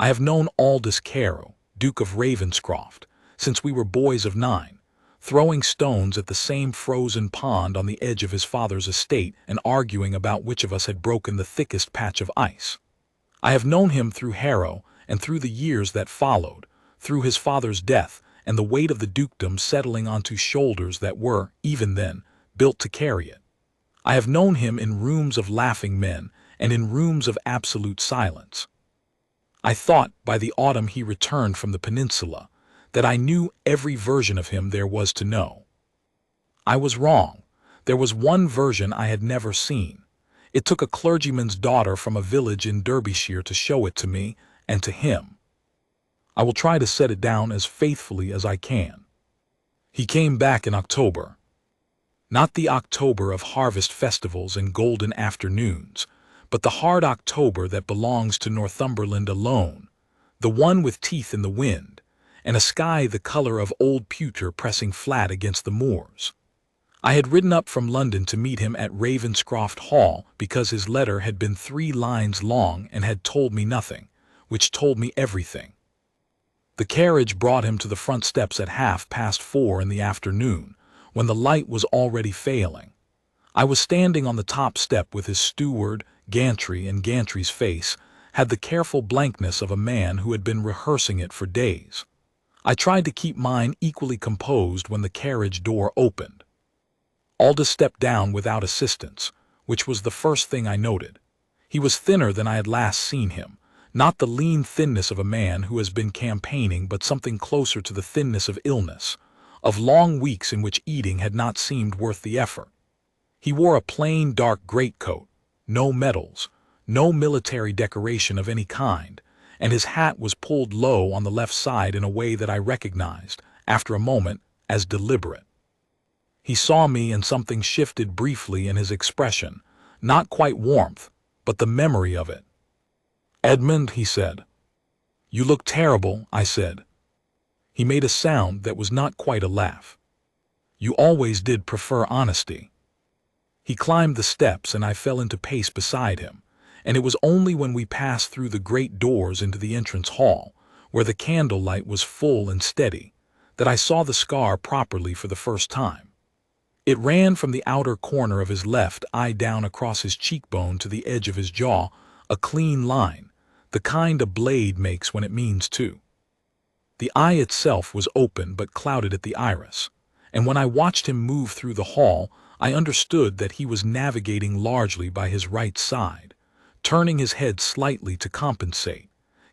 I have known Aldous Carew, Duke of Ravenscroft, since we were boys of 9, throwing stones at the same frozen pond on the edge of his father's estate and arguing about which of us had broken the thickest patch of ice. I have known him through Harrow and through the years that followed, through his father's death and the weight of the dukedom settling onto shoulders that were, even then, built to carry it. I have known him in rooms of laughing men and in rooms of absolute silence. I thought, by the autumn he returned from the peninsula, that I knew every version of him there was to know. I was wrong. There was one version I had never seen. It took a clergyman's daughter from a village in Derbyshire to show it to me and to him. I will try to set it down as faithfully as I can. He came back in October. Not the October of harvest festivals and golden afternoons, but the hard October that belongs to Northumberland alone, the one with teeth in the wind, and a sky the color of old pewter pressing flat against the moors. I had ridden up from London to meet him at Ravenscroft Hall because his letter had been 3 lines long and had told me nothing, which told me everything. The carriage brought him to the front steps at 4:30 in the afternoon, when the light was already failing. I was standing on the top step with his steward, Gantry, and Gantry's face had the careful blankness of a man who had been rehearsing it for days. I tried to keep mine equally composed when the carriage door opened. Aldous stepped down without assistance, which was the first thing I noted. He was thinner than I had last seen him, not the lean thinness of a man who has been campaigning, but something closer to the thinness of illness, of long weeks in which eating had not seemed worth the effort. He wore a plain dark greatcoat, no medals, no military decoration of any kind, and his hat was pulled low on the left side in a way that I recognized, after a moment, as deliberate. He saw me and something shifted briefly in his expression, not quite warmth, but the memory of it. "Edmund," he said. "You look terrible," I said. He made a sound that was not quite a laugh. "You always did prefer honesty." He climbed the steps and I fell into pace beside him, and it was only when we passed through the great doors into the entrance hall, where the candlelight was full and steady, that I saw the scar properly for the first time. It ran from the outer corner of his left eye down across his cheekbone to the edge of his jaw, a clean line, the kind a blade makes when it means to. The eye itself was open but clouded at the iris, and when I watched him move through the hall, I understood that he was navigating largely by his right side, turning his head slightly to compensate,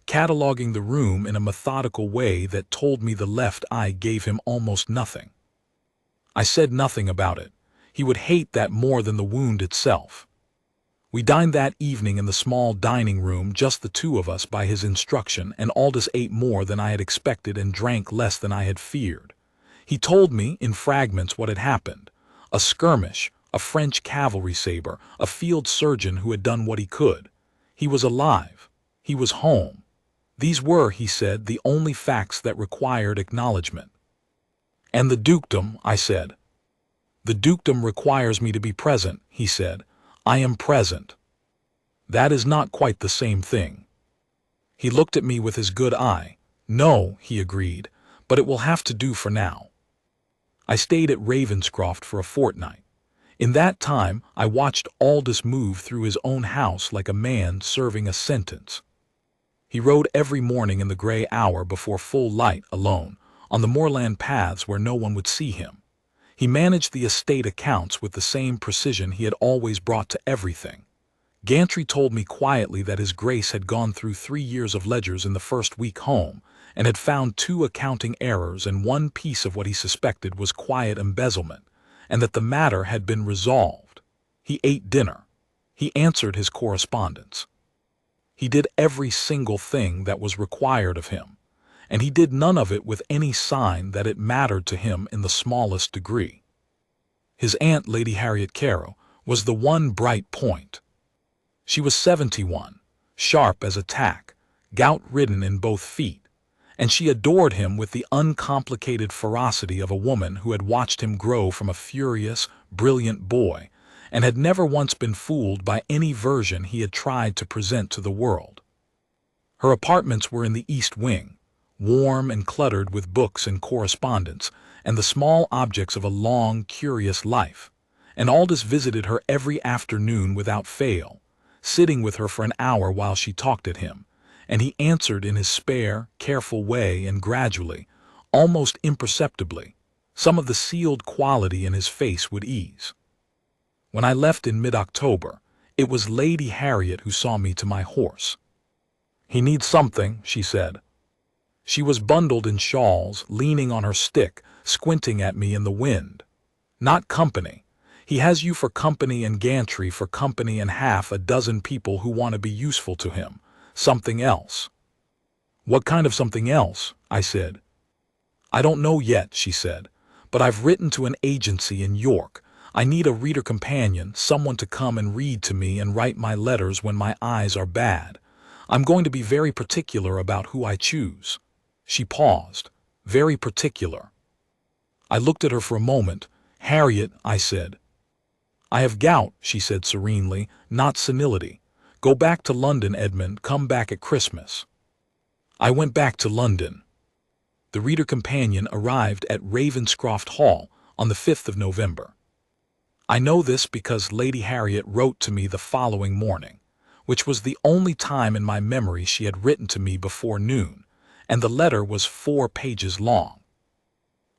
cataloging the room in a methodical way that told me the left eye gave him almost nothing. I said nothing about it. He would hate that more than the wound itself. We dined that evening in the small dining room, just the two of us by his instruction, and Aldous ate more than I had expected and drank less than I had feared. He told me, in fragments, what had happened. A skirmish, a French cavalry sabre, a field surgeon who had done what he could. He was alive. He was home. These were, he said, the only facts that required acknowledgement. "And the dukedom," I said. "The dukedom requires me to be present," he said. "I am present." "That is not quite the same thing." He looked at me with his good eye. "No," he agreed, "but it will have to do for now." I stayed at Ravenscroft for a fortnight. In that time I watched Aldous move through his own house like a man serving a sentence. He rode every morning in the grey hour before full light, alone, on the moorland paths where no one would see him. He managed the estate accounts with the same precision he had always brought to everything. Gantry told me quietly that his Grace had gone through 3 years of ledgers in the first week home, and had found 2 accounting errors, and one piece of what he suspected was quiet embezzlement, and that the matter had been resolved. He ate dinner. He answered his correspondence. He did every single thing that was required of him, and he did none of it with any sign that it mattered to him in the smallest degree. His aunt, Lady Harriet Carew, was the one bright point. She was 71, sharp as a tack, gout-ridden in both feet, and she adored him with the uncomplicated ferocity of a woman who had watched him grow from a furious, brilliant boy, and had never once been fooled by any version he had tried to present to the world. Her apartments were in the East Wing, warm and cluttered with books and correspondence, and the small objects of a long, curious life. And Aldous visited her every afternoon without fail, sitting with her for an hour while she talked at him, and he answered in his spare, careful way, and gradually, almost imperceptibly, some of the sealed quality in his face would ease. When I left in mid-October, it was Lady Harriet who saw me to my horse. "He needs something," she said. She was bundled in shawls, leaning on her stick, squinting at me in the wind. "Not company. He has you for company and Gantry for company and half a dozen people who want to be useful to him. Something else." "What kind of something else?" I said. "I don't know yet," she said, "but I've written to an agency in York. I need a reader companion, someone to come and read to me and write my letters when my eyes are bad. I'm going to be very particular about who I choose." She paused. "Very particular." I looked at her for a moment. "Harriet," I said. "I have gout," she said serenely, "not senility. Go back to London, Edmund. Come back at Christmas." I went back to London. The reader companion arrived at Ravenscroft Hall on the 5th of November. I know this because Lady Harriet wrote to me the following morning, which was the only time in my memory she had written to me before noon, and the letter was 4 pages long.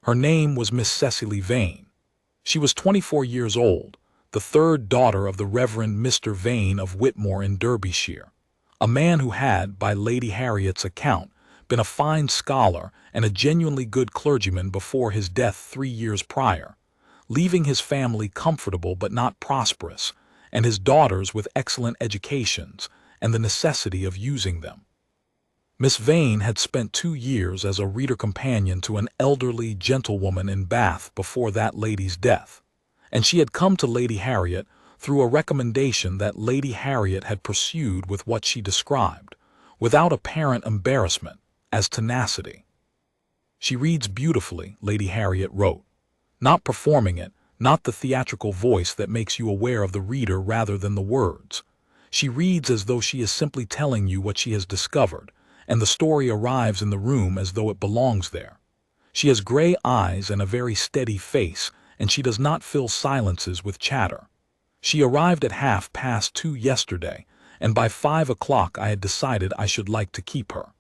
Her name was Miss Cecily Vane. She was 24 years old, the third daughter of the Reverend Mr. Vane of Whitmore in Derbyshire, a man who had, by Lady Harriet's account, been a fine scholar and a genuinely good clergyman before his death 3 years prior, leaving his family comfortable but not prosperous, and his daughters with excellent educations and the necessity of using them. Miss Vane had spent 2 years as a reader companion to an elderly gentlewoman in Bath before that lady's death, and she had come to Lady Harriet through a recommendation that Lady Harriet had pursued with what she described, without apparent embarrassment, as tenacity. "She reads beautifully," Lady Harriet wrote. "Not performing it, not the theatrical voice that makes you aware of the reader rather than the words. She reads as though she is simply telling you what she has discovered, and the story arrives in the room as though it belongs there. She has gray eyes and a very steady face, and she does not fill silences with chatter. She arrived at 2:30 yesterday, and by 5 o'clock I had decided I should like to keep her."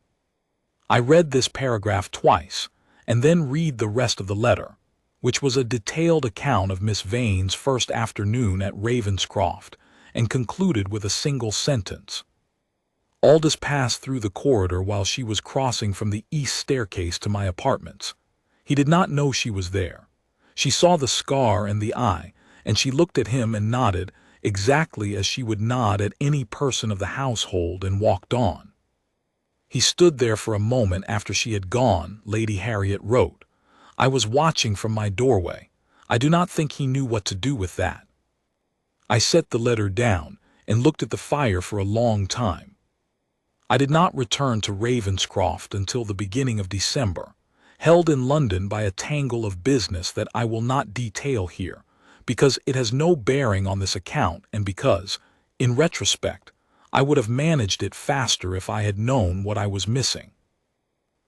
I read this paragraph twice, and then read the rest of the letter, which was a detailed account of Miss Vane's first afternoon at Ravenscroft, and concluded with a single sentence. "Aldous passed through the corridor while she was crossing from the east staircase to my apartments. He did not know she was there. She saw the scar and the eye, and she looked at him and nodded, exactly as she would nod at any person of the household, and walked on. He stood there for a moment after she had gone," Lady Harriet wrote. "I was watching from my doorway. I do not think he knew what to do with that." I set the letter down and looked at the fire for a long time. I did not return to Ravenscroft until the beginning of December, held in London by a tangle of business that I will not detail here, because it has no bearing on this account, and because, in retrospect, I would have managed it faster if I had known what I was missing.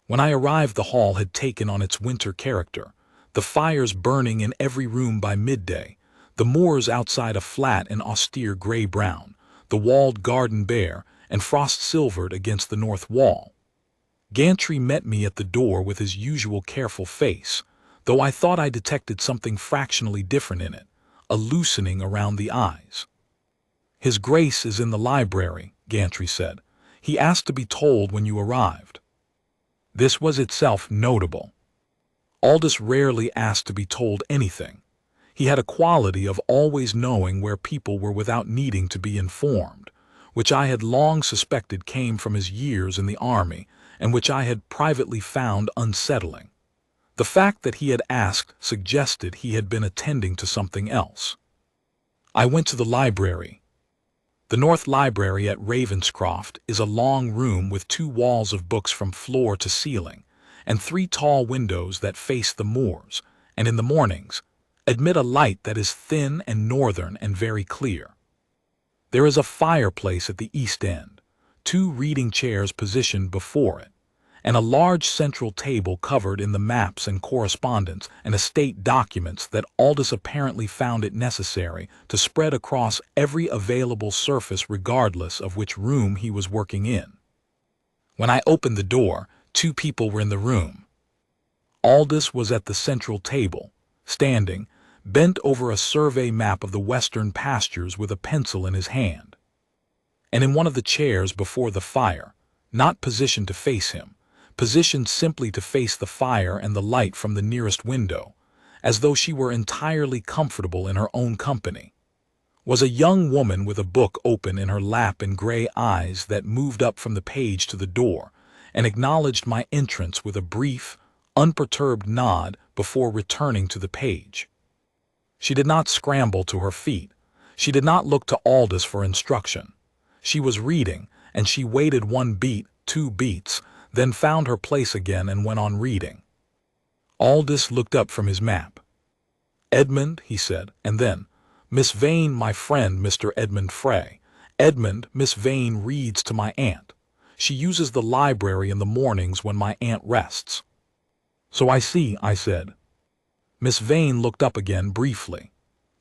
When I arrived, the hall had taken on its winter character, the fires burning in every room by midday, the moors outside a flat and austere gray-brown, the walled garden bare and frost-silvered against the north wall. Gantry met me at the door with his usual careful face, though I thought I detected something fractionally different in it, a loosening around the eyes. "His Grace is in the library," Gantry said. "He asked to be told when you arrived." This was itself notable. Aldous rarely asked to be told anything. He had a quality of always knowing where people were without needing to be informed, which I had long suspected came from his years in the army, and which I had privately found unsettling. The fact that he had asked suggested he had been attending to something else. I went to the library. The North Library at Ravenscroft is a long room with 2 walls of books from floor to ceiling, and 3 tall windows that face the moors, and in the mornings admit a light that is thin and northern and very clear. There is a fireplace at the east end, 2 reading chairs positioned before it, and a large central table covered in the maps and correspondence and estate documents that Aldous apparently found it necessary to spread across every available surface regardless of which room he was working in. When I opened the door, 2 people were in the room. Aldous was at the central table, standing, bent over a survey map of the western pastures with a pencil in his hand. And in one of the chairs before the fire, not positioned to face him, positioned simply to face the fire and the light from the nearest window, as though she were entirely comfortable in her own company, was a young woman with a book open in her lap and gray eyes that moved up from the page to the door and acknowledged my entrance with a brief, unperturbed nod before returning to the page. She did not scramble to her feet. She did not look to Aldous for instruction. She was reading, and she waited 1 beat, 2 beats, then found her place again and went on reading. Aldous looked up from his map. "Edmund," he said, and then, "Miss Vane, my friend Mr. Edmund Frey. Edmund, Miss Vane reads to my aunt. She uses the library in the mornings when my aunt rests." "So I see," I said. Miss Vane looked up again briefly.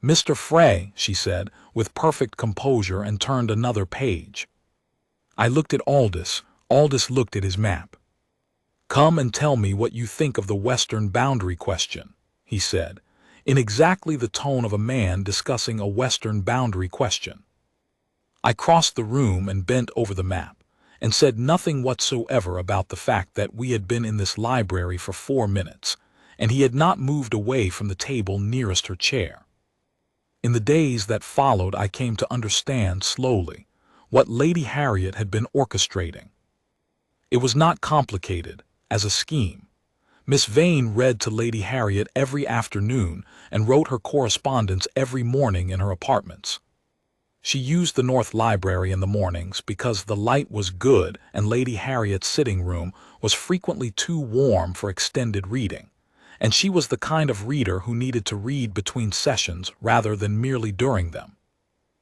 "Mr. Frey," she said, with perfect composure, and turned another page. I looked at Aldous. Aldous looked at his map. "Come and tell me what you think of the western boundary question," he said, in exactly the tone of a man discussing a western boundary question. I crossed the room and bent over the map, and said nothing whatsoever about the fact that we had been in this library for 4 minutes, and he had not moved away from the table nearest her chair. In the days that followed, I came to understand slowly what Lady Harriet had been orchestrating. It was not complicated as a scheme. Miss Vane read to Lady Harriet every afternoon and wrote her correspondence every morning in her apartments. She used the North Library in the mornings because the light was good and Lady Harriet's sitting room was frequently too warm for extended reading, and she was the kind of reader who needed to read between sessions rather than merely during them.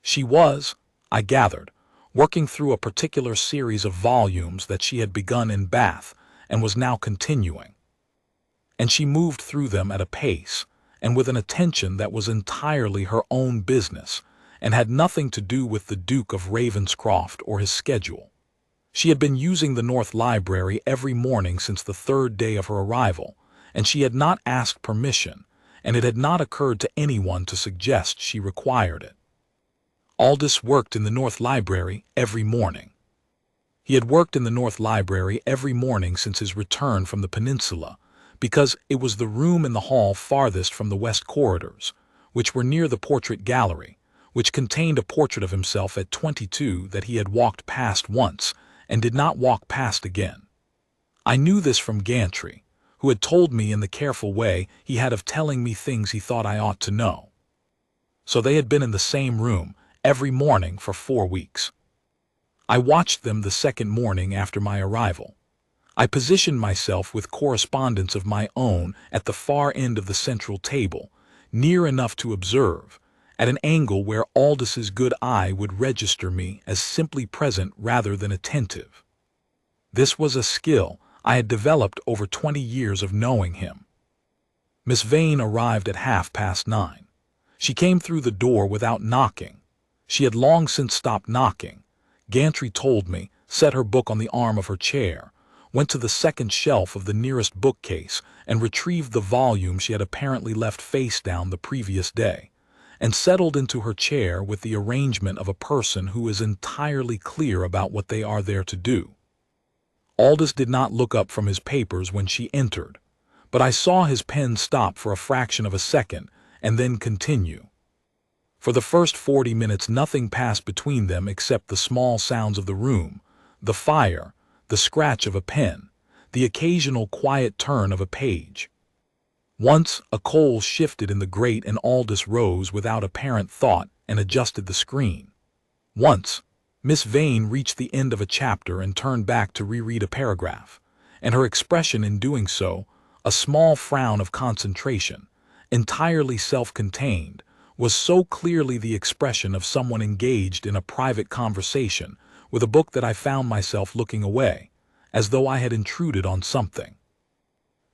She was, I gathered, working through a particular series of volumes that she had begun in Bath and was now continuing. And she moved through them at a pace and with an attention that was entirely her own business and had nothing to do with the Duke of Ravenscroft or his schedule. She had been using the North Library every morning since the 3rd day of her arrival, and she had not asked permission, and it had not occurred to anyone to suggest she required it. Aldous worked in the North Library every morning. He had worked in the North Library every morning since his return from the peninsula, because it was the room in the hall farthest from the west corridors, which were near the portrait gallery, which contained a portrait of himself at 22 that he had walked past once and did not walk past again. I knew this from Gantry, who had told me in the careful way he had of telling me things he thought I ought to know. So they had been in the same room every morning for 4 weeks. I watched them the second morning after my arrival. I positioned myself with correspondence of my own at the far end of the central table, near enough to observe, at an angle where Aldous's good eye would register me as simply present rather than attentive. This was a skill I had developed over 20 years of knowing him. Miss Vane arrived at 9:30. She came through the door without knocking. She had long since stopped knocking. Gantry told me, set her book on the arm of her chair, went to the second shelf of the nearest bookcase and retrieved the volume she had apparently left face down the previous day, and settled into her chair with the arrangement of a person who is entirely clear about what they are there to do. Aldous did not look up from his papers when she entered, but I saw his pen stop for a fraction of a second and then continue. For the first 40 minutes nothing passed between them except the small sounds of the room, the fire, the scratch of a pen, the occasional quiet turn of a page. Once a coal shifted in the grate and Aldous rose without apparent thought and adjusted the screen. Once Miss Vane reached the end of a chapter and turned back to reread a paragraph, and her expression in doing so, a small frown of concentration, entirely self-contained, was so clearly the expression of someone engaged in a private conversation with a book that I found myself looking away, as though I had intruded on something.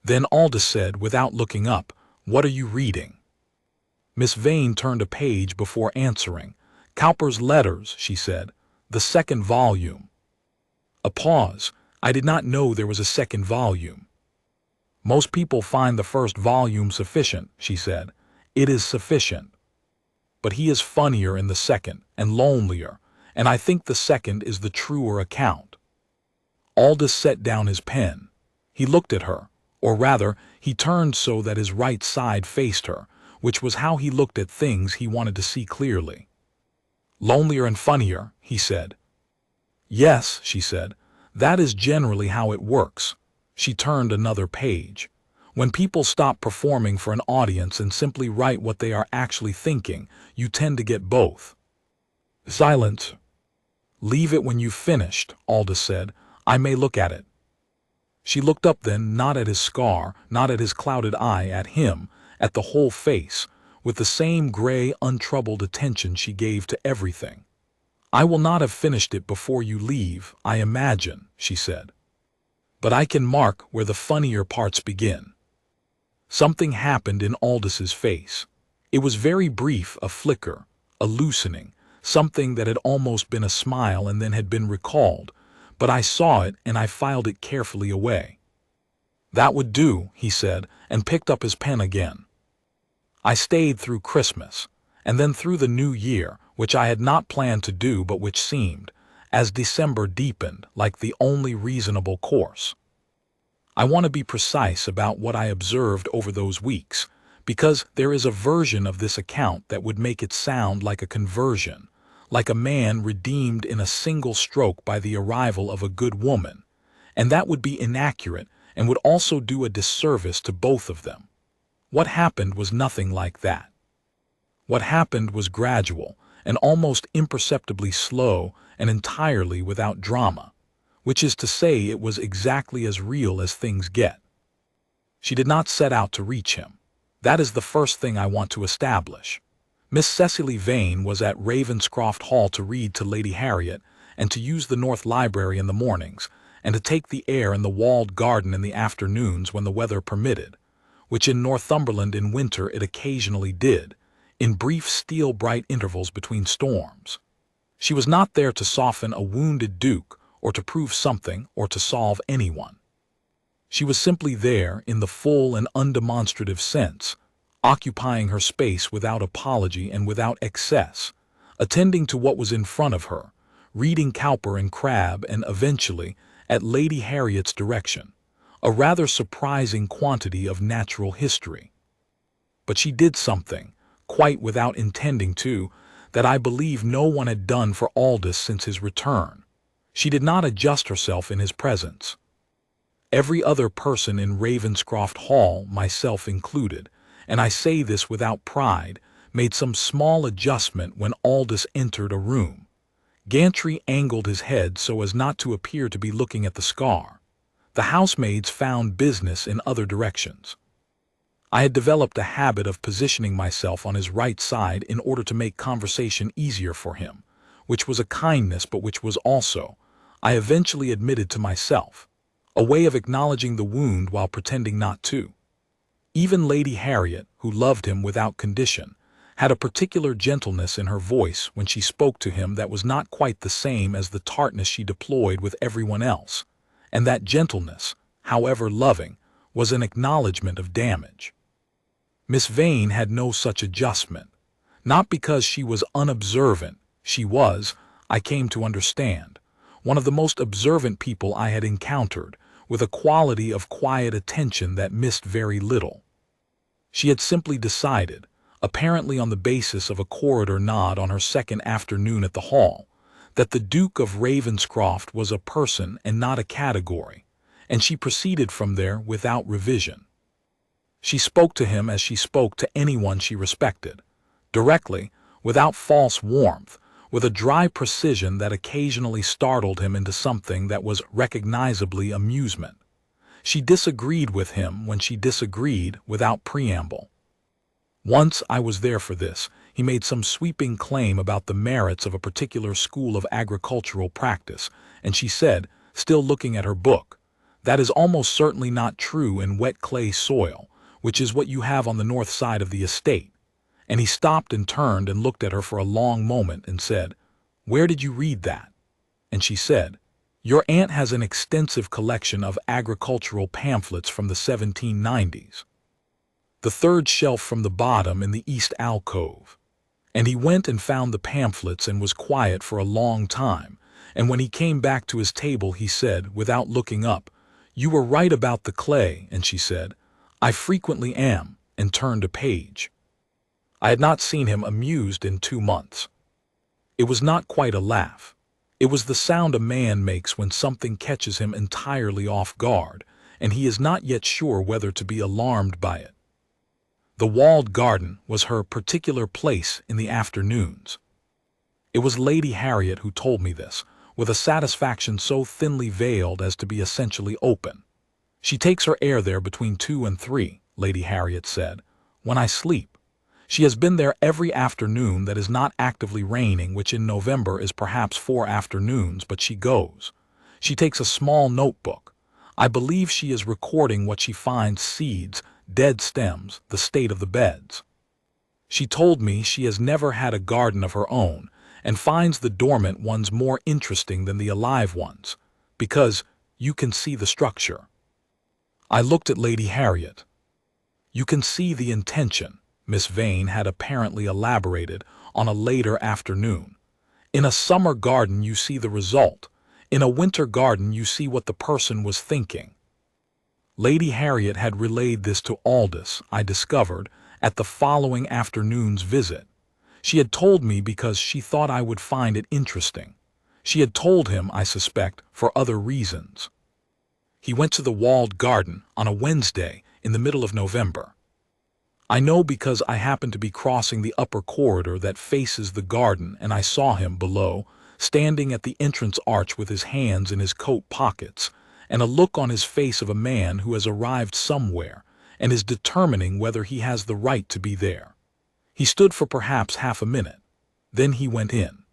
Then Aldous said, without looking up, "What are you reading?" Miss Vane turned a page before answering. "Cowper's Letters," she said. "The second volume." A pause. "I did not know there was a second volume." "Most people find the first volume sufficient," she said. "It is sufficient. But he is funnier in the second, and lonelier, and I think the second is the truer account." Aldous set down his pen. He looked at her, or rather, he turned so that his right side faced her, which was how he looked at things he wanted to see clearly. "Lonelier and funnier," he said. "Yes," she said. "That is generally how it works." She turned another page. "When people stop performing for an audience and simply write what they are actually thinking, you tend to get both." Silence. "Leave it when you've finished," Aldous said. "I may look at it." She looked up then, not at his scar, not at his clouded eye, at him, at the whole face, with the same gray, untroubled attention she gave to everything. "I will not have finished it before you leave, I imagine," she said. "But I can mark where the funnier parts begin." Something happened in Aldous's face. It was very brief, a flicker, a loosening, something that had almost been a smile and then had been recalled, but I saw it and I filed it carefully away. "That would do," he said, and picked up his pen again. "I stayed through Christmas, and then through the New Year, which I had not planned to do but which seemed, as December deepened, like the only reasonable course. I want to be precise about what I observed over those weeks, because there is a version of this account that would make it sound like a conversion, like a man redeemed in a single stroke by the arrival of a good woman, and that would be inaccurate and would also do a disservice to both of them. What happened was nothing like that. What happened was gradual and almost imperceptibly slow and entirely without drama, which is to say it was exactly as real as things get. She did not set out to reach him. That is the first thing I want to establish. Miss Cecily Vane was at Ravenscroft Hall to read to Lady Harriet, and to use the North Library in the mornings, and to take the air in the walled garden in the afternoons when the weather permitted, which in Northumberland in winter it occasionally did, in brief steel-bright intervals between storms. She was not there to soften a wounded duke, or to prove something, or to solve anyone. She was simply there in the full and undemonstrative sense, occupying her space without apology and without excess, attending to what was in front of her, reading Cowper and Crabbe, and eventually, at Lady Harriet's direction, a rather surprising quantity of natural history. But she did something, quite without intending to, that I believe no one had done for Aldous since his return. She did not adjust herself in his presence. Every other person in Ravenscroft Hall, myself included, and I say this without pride, made some small adjustment when Aldous entered a room. Gantry angled his head so as not to appear to be looking at the scar. The housemaids found business in other directions. I had developed a habit of positioning myself on his right side in order to make conversation easier for him, which was a kindness but which was also, I eventually admitted to myself, a way of acknowledging the wound while pretending not to. Even Lady Harriet, who loved him without condition, had a particular gentleness in her voice when she spoke to him that was not quite the same as the tartness she deployed with everyone else, and that gentleness, however loving, was an acknowledgment of damage. Miss Vane had no such adjustment, not because she was unobservant. She was, I came to understand, one of the most observant people I had encountered, with a quality of quiet attention that missed very little. She had simply decided, apparently on the basis of a corridor nod on her second afternoon at the Hall, that the Duke of Ravenscroft was a person and not a category, and she proceeded from there without revision. She spoke to him as she spoke to anyone she respected, directly, without false warmth, with a dry precision that occasionally startled him into something that was recognizably amusement. She disagreed with him when she disagreed without preamble. Once I was there for this. he made some sweeping claim about the merits of a particular school of agricultural practice, and she said, still looking at her book, "That is almost certainly not true in wet clay soil, which is what you have on the north side of the estate." And he stopped and turned and looked at her for a long moment and said, "Where did you read that?" And she said, "Your aunt has an extensive collection of agricultural pamphlets from the 1790s. The third shelf from the bottom in the east alcove." And he went and found the pamphlets and was quiet for a long time, and when he came back to his table he said, without looking up, "You were right about the clay," and she said, "I frequently am," and turned a page. I had not seen him amused in 2 months. It was not quite a laugh. It was the sound a man makes when something catches him entirely off guard, and he is not yet sure whether to be alarmed by it. The walled garden was her particular place in the afternoons. It was Lady Harriet who told me this, with a satisfaction so thinly veiled as to be essentially open. "She takes her air there between 2 and 3, Lady Harriet said, "when I sleep. She has been there every afternoon that is not actively raining, which in November is perhaps 4 afternoons, but she goes. She takes a small notebook. I believe she is recording what she finds: seeds, dead stems, the state of the beds. She told me she has never had a garden of her own, and finds the dormant ones more interesting than the alive ones, because you can see the structure." I looked at Lady Harriet. "You can see the intention," Miss Vane had apparently elaborated on a later afternoon. "In a summer garden you see the result. In a winter garden you see what the person was thinking." Lady Harriet had relayed this to Aldous, I discovered, at the following afternoon's visit. She had told me because she thought I would find it interesting. She had told him, I suspect, for other reasons. He went to the walled garden on a Wednesday in the middle of November. I know because I happened to be crossing the upper corridor that faces the garden, and I saw him below, standing at the entrance arch with his hands in his coat pockets, and a look on his face of a man who has arrived somewhere and is determining whether he has the right to be there. He stood for perhaps half a minute. Then he went in.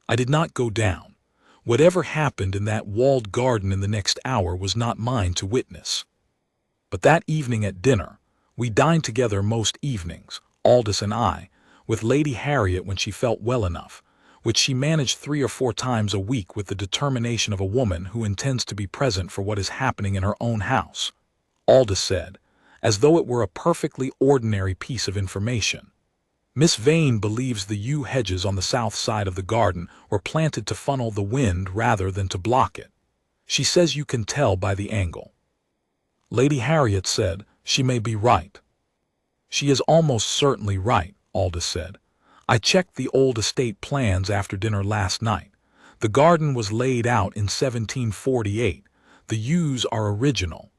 I did not go down. Whatever happened in that walled garden in the next hour was not mine to witness. But that evening at dinner, we dined together most evenings, Aldous and I, with Lady Harriet when she felt well enough, which she managed 3 or 4 times a week with the determination of a woman who intends to be present for what is happening in her own house. Aldous said, as though it were a perfectly ordinary piece of information, "Miss Vane believes the yew hedges on the south side of the garden were planted to funnel the wind rather than to block it. She says you can tell by the angle." Lady Harriet said, "She may be right." "She is almost certainly right," Aldous said. "I checked the old estate plans after dinner last night. The garden was laid out in 1748. The yews are original."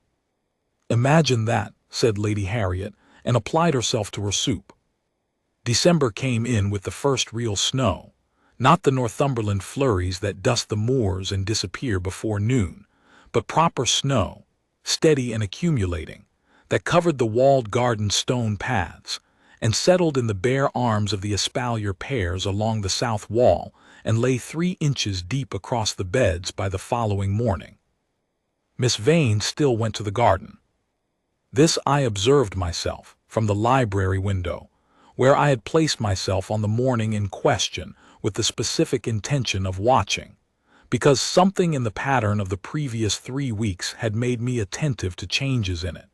"Imagine that," said Lady Harriet, and applied herself to her soup. December came in with the first real snow, not the Northumberland flurries that dust the moors and disappear before noon, but proper snow, steady and accumulating, that covered the walled garden stone paths, and settled in the bare arms of the espalier pears along the south wall, and lay 3 inches deep across the beds by the following morning. Miss Vane still went to the garden. This I observed myself from the library window, where I had placed myself on the morning in question with the specific intention of watching, because something in the pattern of the previous 3 weeks had made me attentive to changes in it.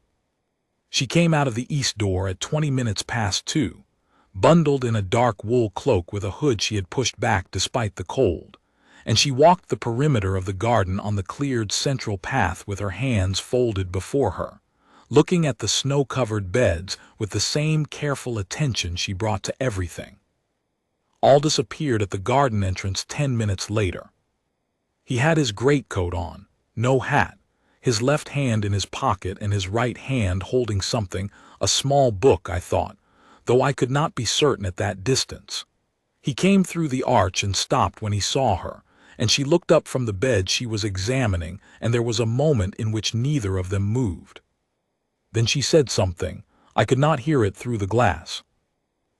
She came out of the east door at 20 minutes past 2, bundled in a dark wool cloak with a hood she had pushed back despite the cold, and she walked the perimeter of the garden on the cleared central path with her hands folded before her, looking at the snow-covered beds with the same careful attention she brought to everything. Aldous appeared at the garden entrance 10 minutes later. He had his greatcoat on, no hat, his left hand in his pocket and his right hand holding something, a small book, I thought, though I could not be certain at that distance. He came through the arch and stopped when he saw her, and she looked up from the bed she was examining, and there was a moment in which neither of them moved. Then she said something. I could not hear it through the glass.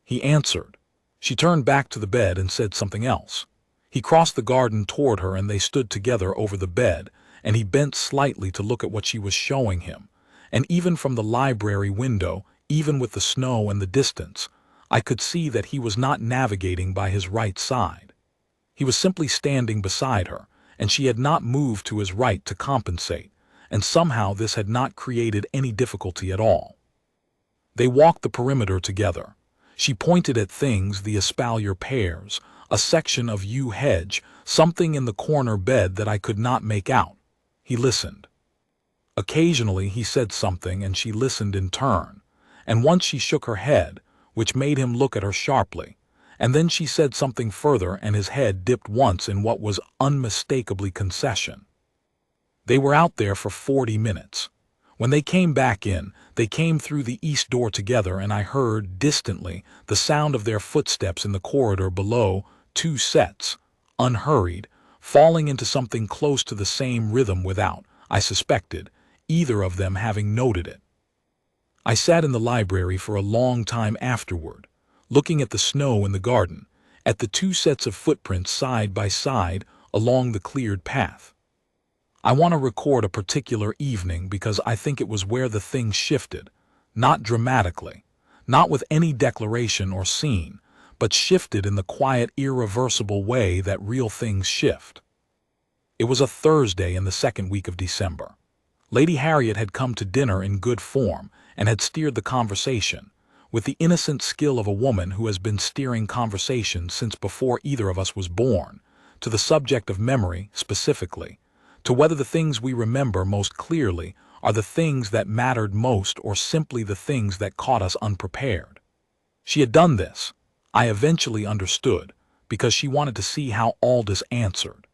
He answered, She turned back to the bed and said something else. He crossed the garden toward her and they stood together over the bed, and he bent slightly to look at what she was showing him. And even from the library window, even with the snow and the distance, I could see that he was not navigating by his right side. He was simply standing beside her, and she had not moved to his right to compensate, and somehow this had not created any difficulty at all. They walked the perimeter together. She pointed at things, the espalier pears, a section of yew hedge, something in the corner bed that I could not make out. He listened. Occasionally he said something and she listened in turn, and once she shook her head, which made him look at her sharply, and then she said something further and his head dipped once in what was unmistakably concession. They were out there for 40 minutes. When they came back in, they came through the east door together and I heard, distantly, the sound of their footsteps in the corridor below, 2 sets, unhurried, falling into something close to the same rhythm without, I suspected, either of them having noted it. I sat in the library for a long time afterward, looking at the snow in the garden, at the 2 sets of footprints side by side along the cleared path. I want to record a particular evening because I think it was where the thing shifted, not dramatically, not with any declaration or scene, but shifted in the quiet, irreversible way that real things shift. It was a Thursday in the second week of December. Lady Harriet had come to dinner in good form and had steered the conversation, with the innocent skill of a woman who has been steering conversation since before either of us was born, to the subject of memory specifically, to whether the things we remember most clearly are the things that mattered most or simply the things that caught us unprepared. She had done this, I eventually understood, because she wanted to see how Aldous answered.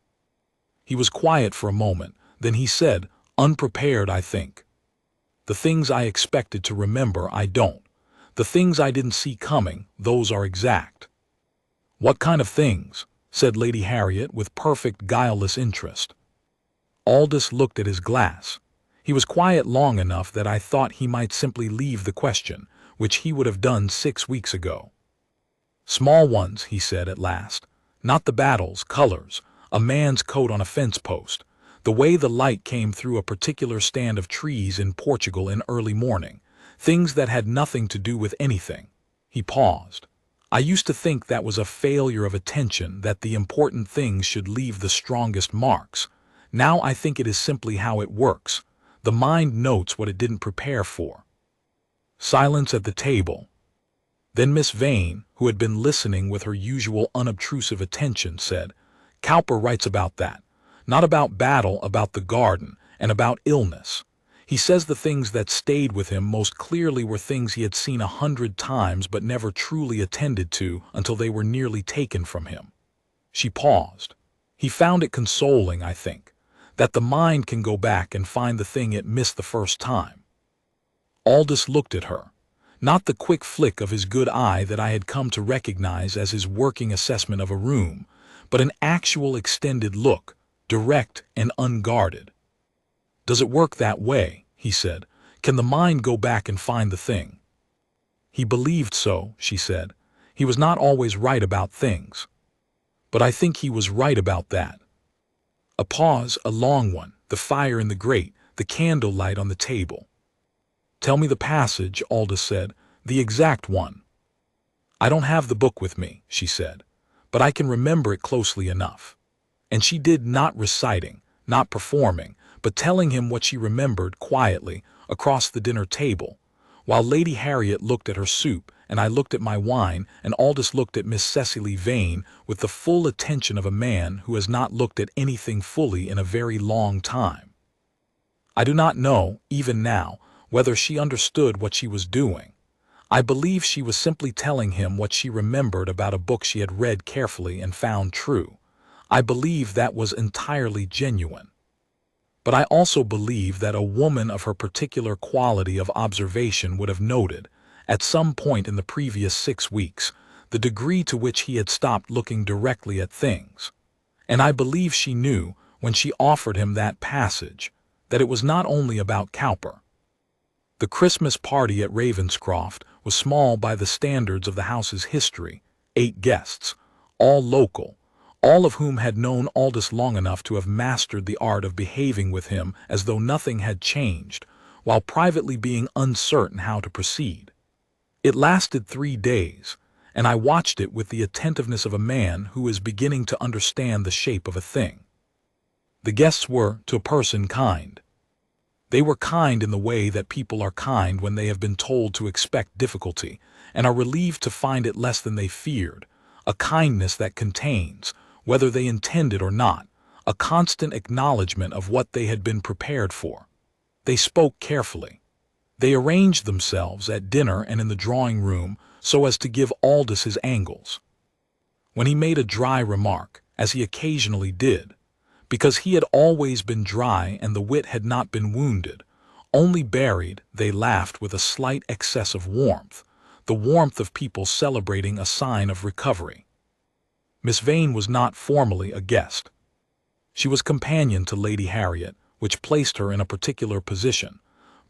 He was quiet for a moment, then he said, "Unprepared, I think. The things I expected to remember, I don't. The things I didn't see coming, those are exact." "What kind of things?" said Lady Harriet with perfect guileless interest. Aldous looked at his glass. He was quiet long enough that I thought he might simply leave the question, which he would have done 6 weeks ago. "Small ones," he said at last. "Not the battles, colors, a man's coat on a fence post, the way the light came through a particular stand of trees in Portugal in early morning, things that had nothing to do with anything." He paused. "I used to think that was a failure of attention, that the important things should leave the strongest marks. Now I think it is simply how it works. The mind notes what it didn't prepare for." Silence at the table. Then Miss Vane, who had been listening with her usual unobtrusive attention, said, "Cowper writes about that. Not about battle, about the garden, and about illness. He says the things that stayed with him most clearly were things he had seen 100 times but never truly attended to until they were nearly taken from him." She paused. "He found it consoling, I think, that the mind can go back and find the thing it missed the first time." Aldous looked at her. Not the quick flick of his good eye that I had come to recognize as his working assessment of a room, but an actual extended look, direct and unguarded. "Does it work that way?" he said. "Can the mind go back and find the thing?" "He believed so," she said. "He was not always right about things. But I think he was right about that." A pause, a long one, the fire in the grate, the candle light on the table. "Tell me the passage," Aldous said, "the exact one." "I don't have the book with me," she said, "but I can remember it closely enough." And she did, not reciting, not performing, but telling him what she remembered quietly across the dinner table, while Lady Harriet looked at her soup and I looked at my wine and Aldous looked at Miss Cecily Vane with the full attention of a man who has not looked at anything fully in a very long time. I do not know, even now, whether she understood what she was doing. I believe she was simply telling him what she remembered about a book she had read carefully and found true. I believe that was entirely genuine. But I also believe that a woman of her particular quality of observation would have noted, at some point in the previous 6 weeks, the degree to which he had stopped looking directly at things. And I believe she knew, when she offered him that passage, that it was not only about Cowper. The Christmas party at Ravenscroft was small by the standards of the house's history, 8 guests, all local, all of whom had known Aldous long enough to have mastered the art of behaving with him as though nothing had changed, while privately being uncertain how to proceed. It lasted 3 days, and I watched it with the attentiveness of a man who is beginning to understand the shape of a thing. The guests were, to a person, kind. They were kind in the way that people are kind when they have been told to expect difficulty, and are relieved to find it less than they feared, a kindness that contains, whether they intend it or not, a constant acknowledgement of what they had been prepared for. They spoke carefully. They arranged themselves at dinner and in the drawing-room so as to give Aldous his angles. When he made a dry remark, as he occasionally did, because he had always been dry and the wit had not been wounded, only buried, they laughed with a slight excess of warmth, the warmth of people celebrating a sign of recovery. Miss Vane was not formally a guest. She was companion to Lady Harriet, which placed her in a particular position,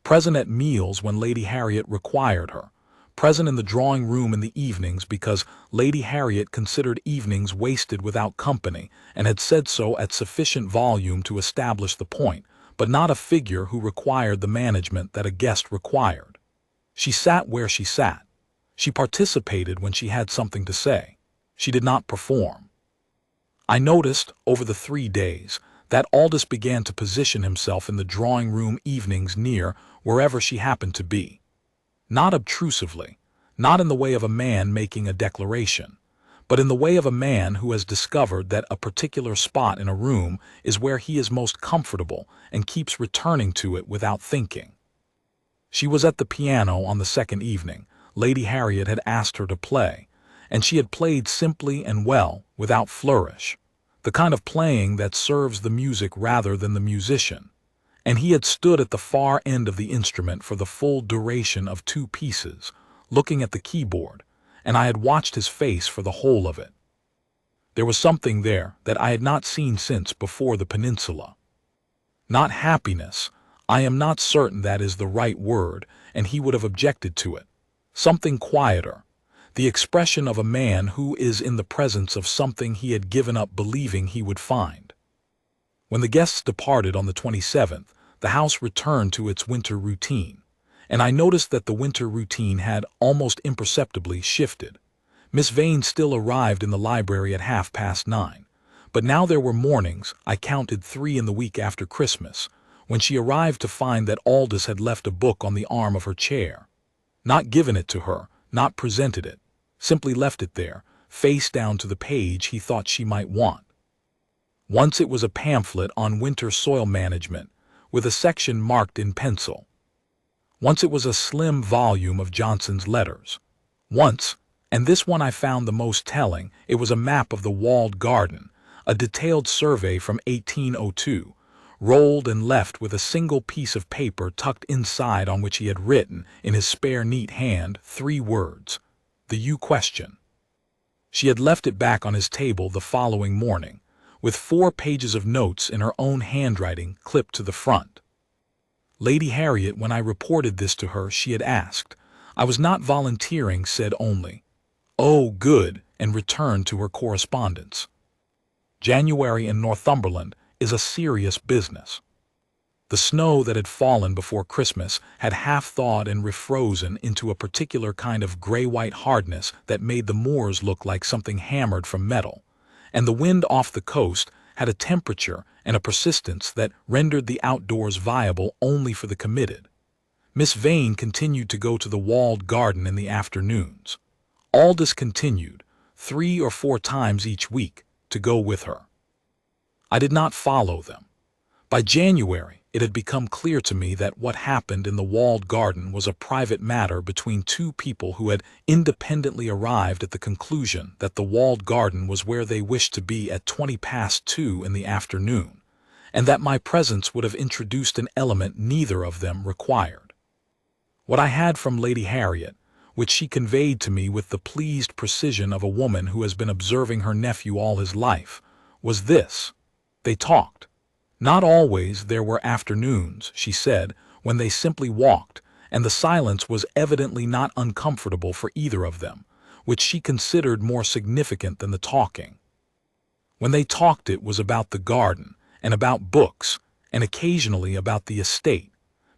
present at meals when Lady Harriet required her, present in the drawing-room in the evenings because Lady Harriet considered evenings wasted without company and had said so at sufficient volume to establish the point, but not a figure who required the management that a guest required. She sat where she sat. She participated when she had something to say. She did not perform. I noticed, over the 3 days, that Aldous began to position himself in the drawing-room evenings near wherever she happened to be. Not obtrusively, not in the way of a man making a declaration, but in the way of a man who has discovered that a particular spot in a room is where he is most comfortable and keeps returning to it without thinking. She was at the piano on the second evening. Lady Harriet had asked her to play, and she had played simply and well, without flourish, the kind of playing that serves the music rather than the musician, and he had stood at the far end of the instrument for the full duration of 2 pieces, looking at the keyboard, and I had watched his face for the whole of it. There was something there that I had not seen since before the peninsula. Not happiness, I am not certain that is the right word, and he would have objected to it. Something quieter, the expression of a man who is in the presence of something he had given up believing he would find. When the guests departed on the 27th, the house returned to its winter routine, and I noticed that the winter routine had almost imperceptibly shifted. Miss Vane still arrived in the library at 9:30, but now there were mornings, I counted 3 in the week after Christmas, when she arrived to find that Aldous had left a book on the arm of her chair. Not given it to her, not presented it, simply left it there, face down to the page he thought she might want. Once it was a pamphlet on winter soil management, with a section marked in pencil. Once it was a slim volume of Johnson's letters. Once, and this one I found the most telling, it was a map of the walled garden, a detailed survey from 1802, rolled and left with a single piece of paper tucked inside on which he had written, in his spare neat hand, 3 words: the U question. She had left it back on his table the following morning, with 4 pages of notes in her own handwriting clipped to the front. Lady Harriet, when I reported this to her, she had asked. I was not volunteering, said only, "Oh, good," and returned to her correspondence. January in Northumberland is a serious business. The snow that had fallen before Christmas had half thawed and refrozen into a particular kind of gray-white hardness that made the moors look like something hammered from metal, and the wind off the coast had a temperature and a persistence that rendered the outdoors viable only for the committed. Miss Vane continued to go to the walled garden in the afternoons. Aldous continued, 3 or 4 times each week, to go with her. I did not follow them. By January, it had become clear to me that what happened in the walled garden was a private matter between 2 people who had independently arrived at the conclusion that the walled garden was where they wished to be at 2:20 in the afternoon, and that my presence would have introduced an element neither of them required. What I had from Lady Harriet, which she conveyed to me with the pleased precision of a woman who has been observing her nephew all his life, was this: they talked. Not always. There were afternoons, she said, when they simply walked, and the silence was evidently not uncomfortable for either of them, which she considered more significant than the talking. When they talked, it was about the garden, and about books, and occasionally about the estate,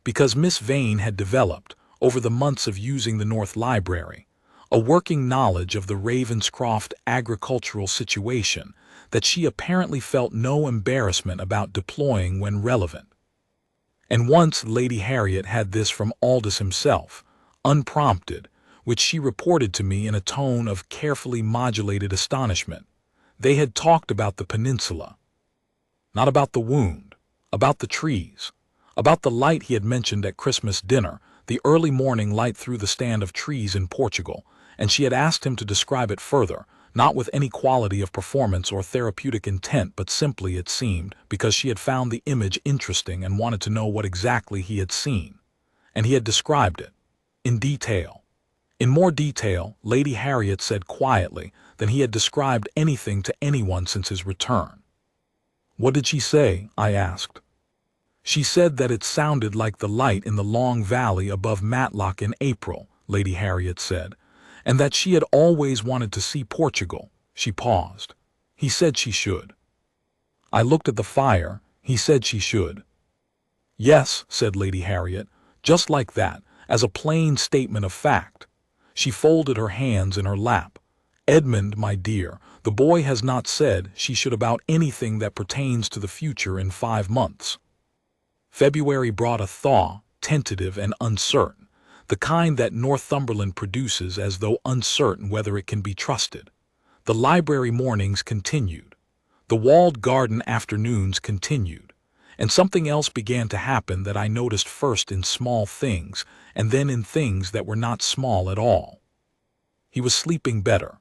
because Miss Vane had developed, over the months of using the North Library, a working knowledge of the Ravenscroft agricultural situation that she apparently felt no embarrassment about deploying when relevant. And once Lady Harriet had this from Aldous himself, unprompted, which she reported to me in a tone of carefully modulated astonishment. They had talked about the peninsula. Not about the wound, about the trees, about the light he had mentioned at Christmas dinner, the early morning light through the stand of trees in Portugal, and she had asked him to describe it further, not with any quality of performance or therapeutic intent, but simply, it seemed, because she had found the image interesting and wanted to know what exactly he had seen. And he had described it, in detail. In more detail, Lady Harriet said quietly, than he had described anything to anyone since his return. "What did she say?" I asked. "She said that it sounded like the light in the long valley above Matlock in April," Lady Harriet said, "and that she had always wanted to see Portugal." She paused. "He said she should." I looked at the fire. "He said she should." "Yes," said Lady Harriet, just like that, as a plain statement of fact. She folded her hands in her lap. "Edmund, my dear, the boy has not said she should about anything that pertains to the future in 5 months." February brought a thaw, tentative and uncertain, the kind that Northumberland produces as though uncertain whether it can be trusted. The library mornings continued. The walled garden afternoons continued. And something else began to happen that I noticed first in small things, and then in things that were not small at all. He was sleeping better.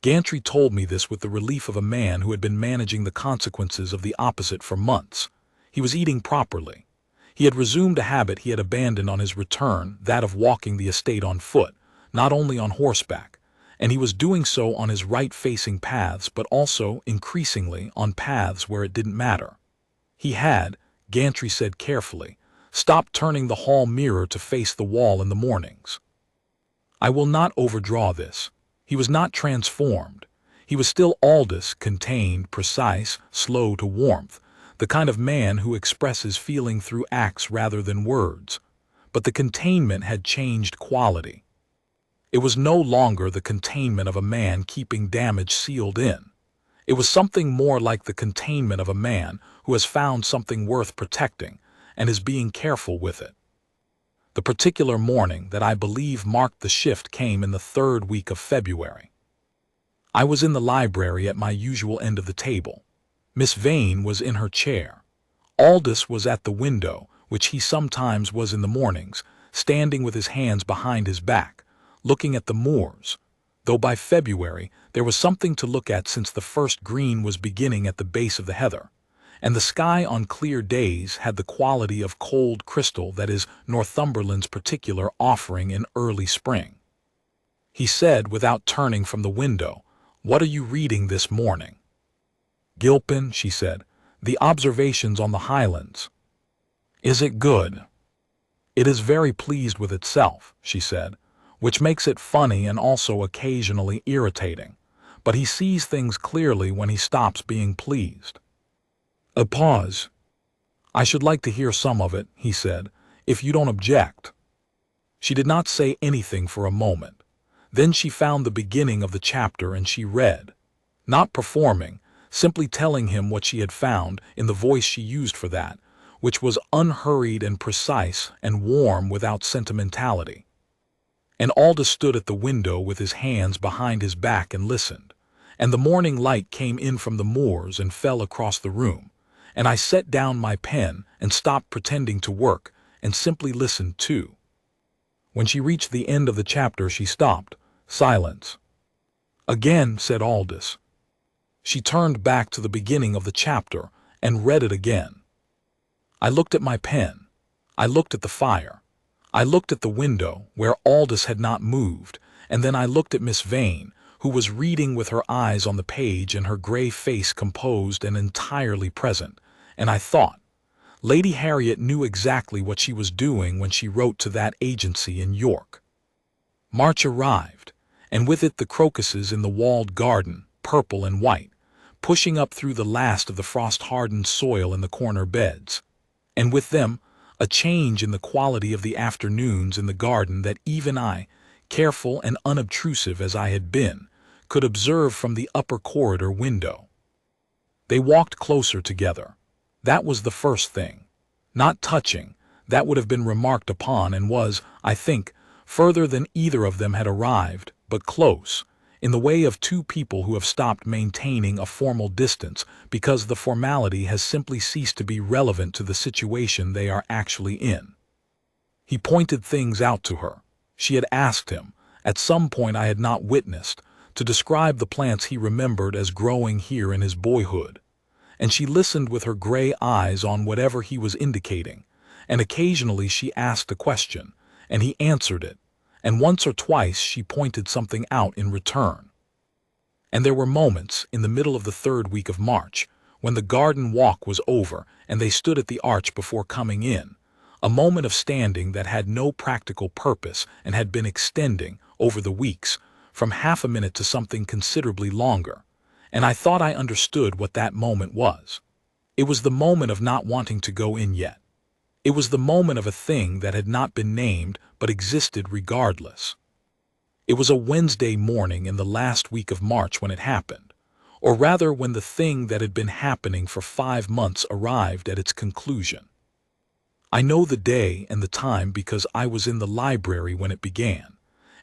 Gantry told me this with the relief of a man who had been managing the consequences of the opposite for months. He was eating properly. He had resumed a habit he had abandoned on his return, that of walking the estate on foot, not only on horseback, and he was doing so on his right-facing paths, but also, increasingly, on paths where it didn't matter. He had, Gantry said carefully, stopped turning the hall mirror to face the wall in the mornings. I will not overdraw this. He was not transformed. He was still Aldous, contained, precise, slow to warmth, the kind of man who expresses feeling through acts rather than words. But the containment had changed quality. It was no longer the containment of a man keeping damage sealed in. It was something more like the containment of a man who has found something worth protecting and is being careful with it. The particular morning that I believe marked the shift came in the 3rd week of February. I was in the library at my usual end of the table. Miss Vane was in her chair. Aldous was at the window, which he sometimes was in the mornings, standing with his hands behind his back, looking at the moors, though by February there was something to look at since the first green was beginning at the base of the heather, and the sky on clear days had the quality of cold crystal that is Northumberland's particular offering in early spring. He said, without turning from the window, "What are you reading this morning?" "Gilpin," she said, "the Observations on the Highlands." "Is it good?" "It is very pleased with itself," she said, "which makes it funny and also occasionally irritating. But he sees things clearly when he stops being pleased." A pause. "I should like to hear some of it," he said, "if you don't object." She did not say anything for a moment. Then she found the beginning of the chapter and she read, not performing, simply telling him what she had found in the voice she used for that, which was unhurried and precise and warm without sentimentality. And Aldous stood at the window with his hands behind his back and listened, and the morning light came in from the moors and fell across the room, and I set down my pen and stopped pretending to work and simply listened too. When she reached the end of the chapter she stopped. Silence. "Again," said Aldous. She turned back to the beginning of the chapter and read it again. I looked at my pen. I looked at the fire. I looked at the window, where Aldous had not moved, and then I looked at Miss Vane, who was reading with her eyes on the page and her gray face composed and entirely present, and I thought, Lady Harriet knew exactly what she was doing when she wrote to that agency in York. March arrived, and with it the crocuses in the walled garden, purple and white, pushing up through the last of the frost-hardened soil in the corner beds. And with them, a change in the quality of the afternoons in the garden that even I, careful and unobtrusive as I had been, could observe from the upper corridor window. They walked closer together. That was the first thing. Not touching, that would have been remarked upon and was, I think, further than either of them had arrived, but close, in the way of two people who have stopped maintaining a formal distance because the formality has simply ceased to be relevant to the situation they are actually in. He pointed things out to her. She had asked him, at some point I had not witnessed, to describe the plants he remembered as growing here in his boyhood, and she listened with her gray eyes on whatever he was indicating, and occasionally she asked a question, and he answered it, and once or twice she pointed something out in return. And there were moments, in the middle of the third week of March, when the garden walk was over and they stood at the arch before coming in, a moment of standing that had no practical purpose and had been extending, over the weeks, from half a minute to something considerably longer, and I thought I understood what that moment was. It was the moment of not wanting to go in yet. It was the moment of a thing that had not been named but existed regardless. It was a Wednesday morning in the last week of March when it happened, or rather when the thing that had been happening for 5 months arrived at its conclusion. I know the day and the time because I was in the library when it began,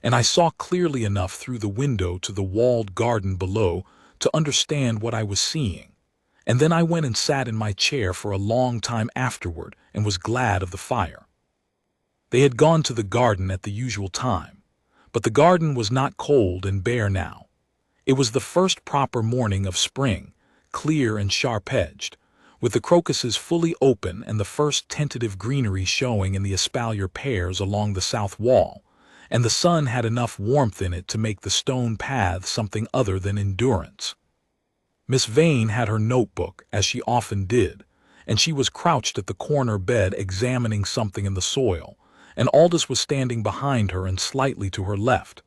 and I saw clearly enough through the window to the walled garden below to understand what I was seeing, and then I went and sat in my chair for a long time afterward and was glad of the fire. They had gone to the garden at the usual time, but the garden was not cold and bare now. It was the first proper morning of spring, clear and sharp-edged, with the crocuses fully open and the first tentative greenery showing in the espalier pears along the south wall, and the sun had enough warmth in it to make the stone path something other than endurance. Miss Vane had her notebook, as she often did, and she was crouched at the corner bed examining something in the soil, and Aldous was standing behind her and slightly to her left,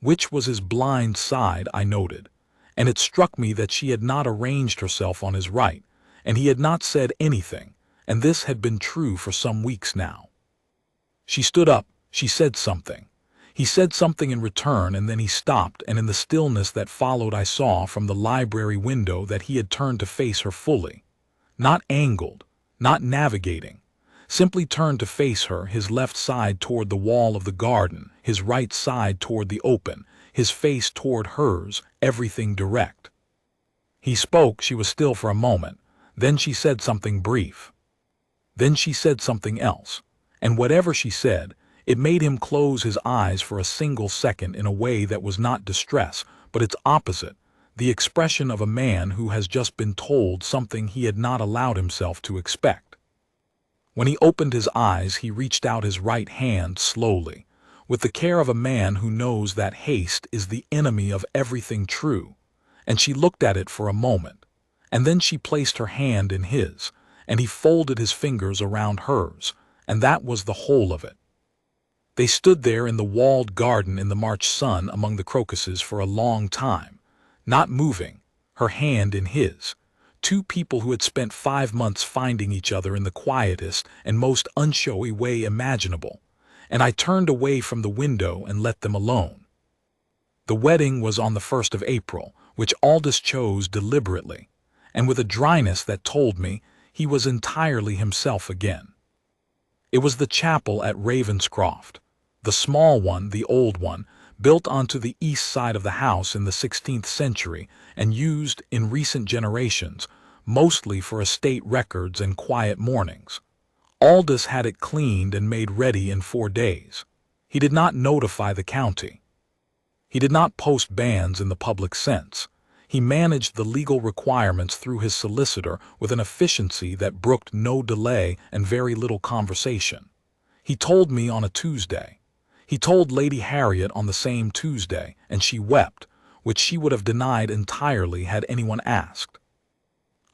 which was his blind side, I noted, and it struck me that she had not arranged herself on his right, and he had not said anything, and this had been true for some weeks now. She stood up, she said something. He said something in return, and then he stopped, and in the stillness that followed I saw from the library window that he had turned to face her fully. Not angled, not navigating, simply turned to face her, his left side toward the wall of the garden, his right side toward the open, his face toward hers, everything direct. He spoke, she was still for a moment, then she said something brief. Then she said something else, and whatever she said, it made him close his eyes for a single second in a way that was not distress, but its opposite, the expression of a man who has just been told something he had not allowed himself to expect. When he opened his eyes, he reached out his right hand slowly, with the care of a man who knows that haste is the enemy of everything true, and she looked at it for a moment, and then she placed her hand in his, and he folded his fingers around hers, and that was the whole of it. They stood there in the walled garden in the March sun among the crocuses for a long time, not moving, her hand in his, two people who had spent 5 months finding each other in the quietest and most unshowy way imaginable, and I turned away from the window and let them alone. The wedding was on the 1st of April, which Aldous chose deliberately, and with a dryness that told me he was entirely himself again. It was the chapel at Ravenscroft, the small one, the old one, built onto the east side of the house in the 16th century and used in recent generations, mostly for estate records and quiet mornings. Aldous had it cleaned and made ready in 4 days. He did not notify the county. He did not post bans in the public sense. He managed the legal requirements through his solicitor with an efficiency that brooked no delay and very little conversation. He told me on a Tuesday. He told Lady Harriet on the same Tuesday, and she wept, which she would have denied entirely had anyone asked.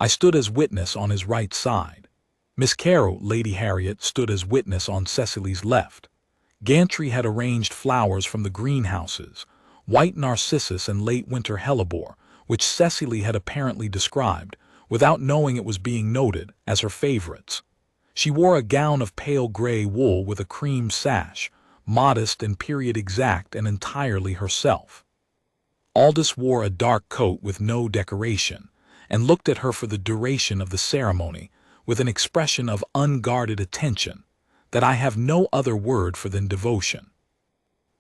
I stood as witness on his right side. Miss Carroll, Lady Harriet, stood as witness on Cecily's left. Gantry had arranged flowers from the greenhouses, white narcissus and late winter hellebore, which Cecily had apparently described, without knowing it was being noted, as her favorites. She wore a gown of pale gray wool with a cream sash, modest and period exact and entirely herself. Aldous wore a dark coat with no decoration, and looked at her for the duration of the ceremony with an expression of unguarded attention that I have no other word for than devotion.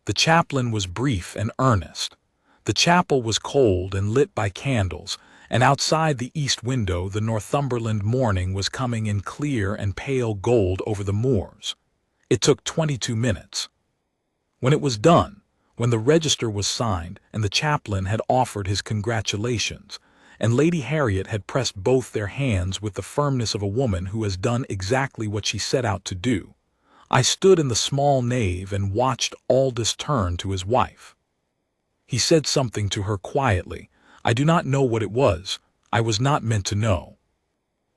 The chaplain was brief and earnest. The chapel was cold and lit by candles, and outside the east window the Northumberland morning was coming in clear and pale gold over the moors. It took 22 minutes. When it was done, when the register was signed and the chaplain had offered his congratulations, and Lady Harriet had pressed both their hands with the firmness of a woman who has done exactly what she set out to do, I stood in the small nave and watched Aldous turn to his wife. He said something to her quietly. I do not know what it was. I was not meant to know.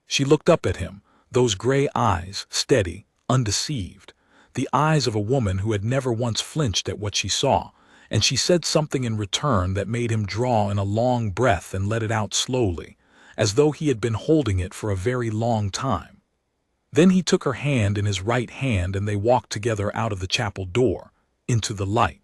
She looked up at him, those gray eyes, steady, undeceived, the eyes of a woman who had never once flinched at what she saw, and she said something in return that made him draw in a long breath and let it out slowly, as though he had been holding it for a very long time. Then he took her hand in his right hand and they walked together out of the chapel door, into the light.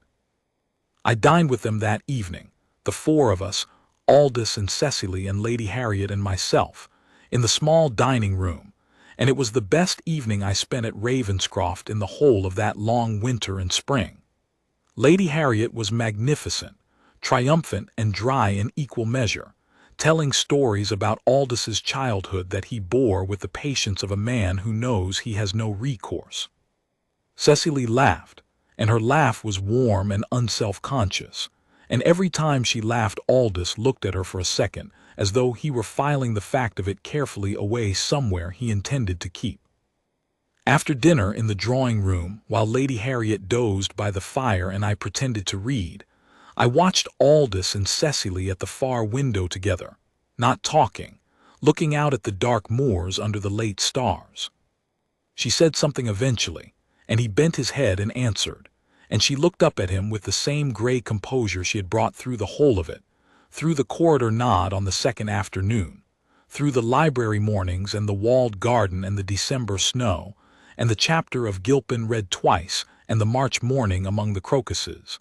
I dined with them that evening, the four of us, Aldous and Cecily and Lady Harriet and myself, in the small dining room, and it was the best evening I spent at Ravenscroft in the whole of that long winter and spring. Lady Harriet was magnificent, triumphant and dry in equal measure, telling stories about Aldous's childhood that he bore with the patience of a man who knows he has no recourse. Cecily laughed, and her laugh was warm and unself-conscious, and every time she laughed Aldous looked at her for a second, as though he were filing the fact of it carefully away somewhere he intended to keep. After dinner in the drawing-room, while Lady Harriet dozed by the fire and I pretended to read, I watched Aldous and Cecily at the far window together, not talking, looking out at the dark moors under the late stars. She said something eventually, and he bent his head and answered, and she looked up at him with the same gray composure she had brought through the whole of it, through the corridor nod on the second afternoon, through the library mornings and the walled garden and the December snow, and the chapter of Gilpin read twice, and the March morning among the crocuses.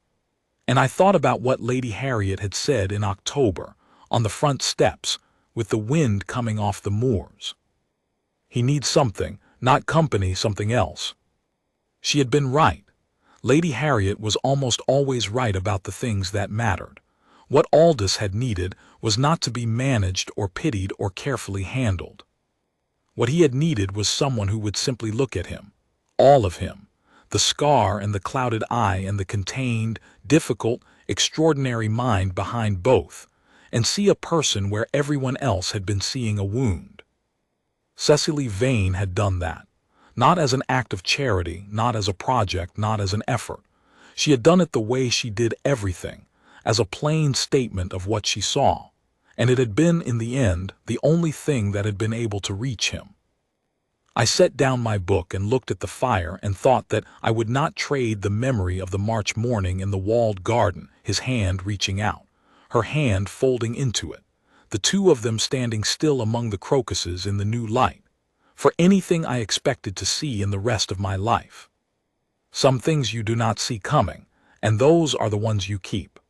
And I thought about what Lady Harriet had said in October, on the front steps, with the wind coming off the moors. He needs something, not company, something else. She had been right. Lady Harriet was almost always right about the things that mattered. What Aldous had needed was not to be managed or pitied or carefully handled. What he had needed was someone who would simply look at him, all of him, the scar and the clouded eye and the contained, difficult, extraordinary mind behind both, and see a person where everyone else had been seeing a wound. Cecily Vane had done that, not as an act of charity, not as a project, not as an effort. She had done it the way she did everything, as a plain statement of what she saw, and it had been, in the end, the only thing that had been able to reach him. I set down my book and looked at the fire and thought that I would not trade the memory of the March morning in the walled garden, his hand reaching out, her hand folding into it, the two of them standing still among the crocuses in the new light, for anything I expected to see in the rest of my life. Some things you do not see coming, and those are the ones you keep.